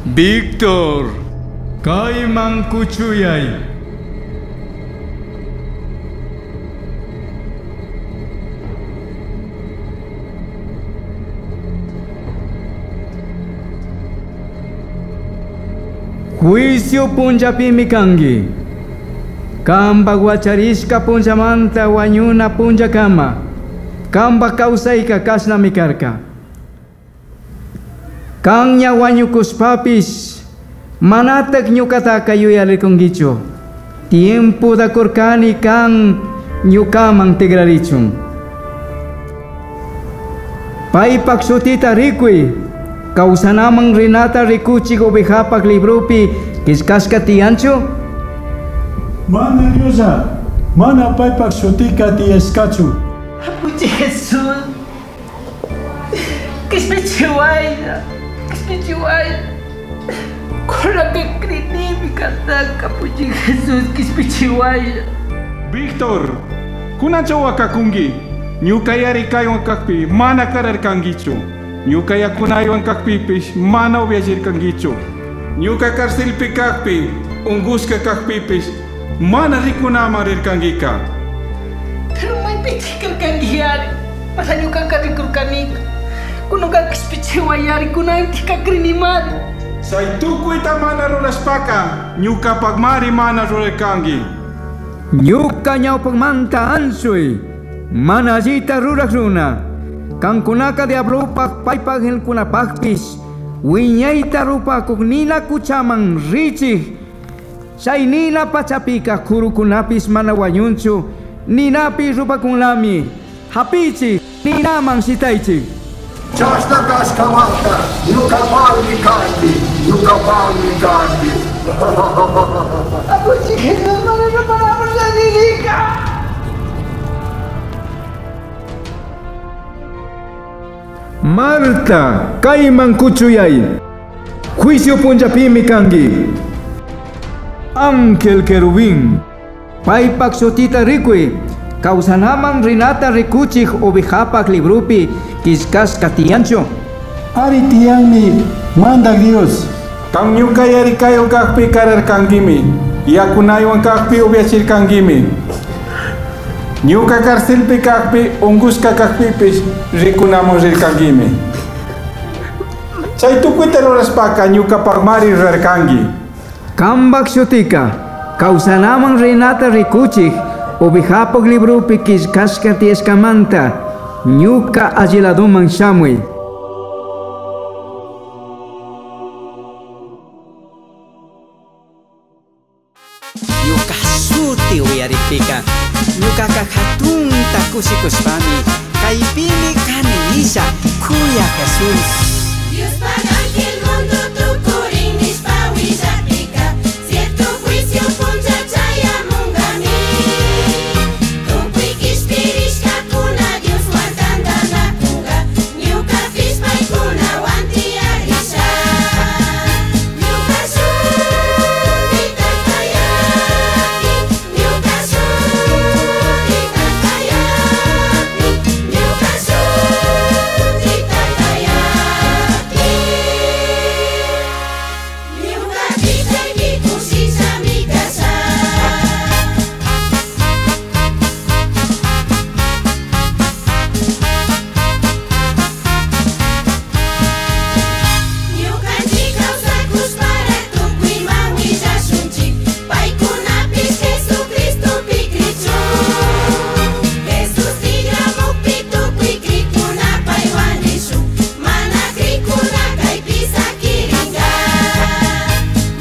Víctor, kaiman kuchuyay. Juicio punjapimi kangi. Kamba guacharishka punjamanta wañuna punjakama. Kamba kausaika kasna mikarka. Kangnya wañukuspapis manatak ñukataka yuyarikunkichu. Tiempo da kurkani kang ñukaman tigrarichun. Paypak sutita rikuy. Kausanamang rinata rikuchik ovejapak librupi kiskaska tiyanchu? Mana Diosa, mana paypak sutika tiyaskachu. Apuchi Jesús, kispichiwaya. Kora que krinimi kataka Apuchi Jesús kispichiwaya. Víctor, kunacho wakakungi, ñukayari kaywan kakpi mana kararkankichu. Ñuka yakunaywan kakpipis mana upiachirkankichu. Ñuka karcelpi kakpi, unguska kakpipis mana rikunaman rirkankika. Pero maypiti karkankiyari, para ñuka karikurkanika. Kunuka kispichiwayari, kunanti kakrinimari. Say tukuyta mana ruraspaka, ñukapak mari mana rurarkanki. Ñuka ñawpakmanta ansuy, mana allita rurak runa. Kankunaka diablopak paypak hilkunapakpis wiñayta rupakuk nina kuchaman richik. Say nina pachapika kurukunapis mana wañunchu. Ninapi rupakunlami hapichik ninaman sitaychik. Chasta kaskamanta, ñukapaqmi kanki. Apuchi Jesús, mana reparamos la lirica. Marta, kaiman kuchuyay. Juicio punjapimi kangi. Ángel querubín. Paypak sutita rikuy. Kausanaman rinata rikuchik ovejapak librupi kiskaska tiyanchu. Ari tiyanmi, manda Dios. Kang ñukayari kayo kakpi kararkankimi. Yakunaywan kakpi upiachirkankimi. Ñuka karcelpi kakpi unguska kakpipis rikunamun rirkankimi. Chay tukuyta ruraspaka ñukapak mari rurarkanki. Kambak sutika. Kausanaman rinata rikuchik ovejapak librupi kiskaska tieskamanta. Ñuka alliladuman shamuy. Ñuka suti uyaripika. Ñuka katunta kusikuspami. Kaypimi kani nisha kuya Jesús. Dios paga que el mundo tu curinis pa willapica. Cierto juicio punja chaya mungami. Tu quiquispirishka kuna Dios wantanda nakuga. Ñuka fispay kuna wanti arisha. Ñuka shurita kayaki. Ñuka shurita kayaki. Ñuka shurita kayaki. Ñuka kitayki kusisha mi casa. Ñukanchik kawsakush para tukuyman willashunchik. Paykunapis Jesucristupi krichun. Jesús tigramukpi tukuy krikuna paywan rishun. Mana krikuna kaypis akiringa.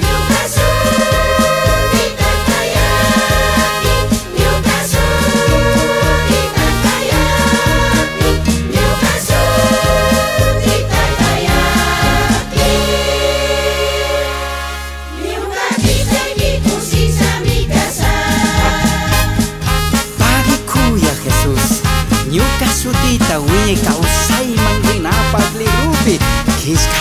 Ñuka shurita kayaki. Ñuka shurita kayaki. Ñuka shurita kayaki. Ñuka kitayki kusisha mi casa. Pagi kuya Jesús. Ñuka sutita wiñay kausayman rinapak librupi kiska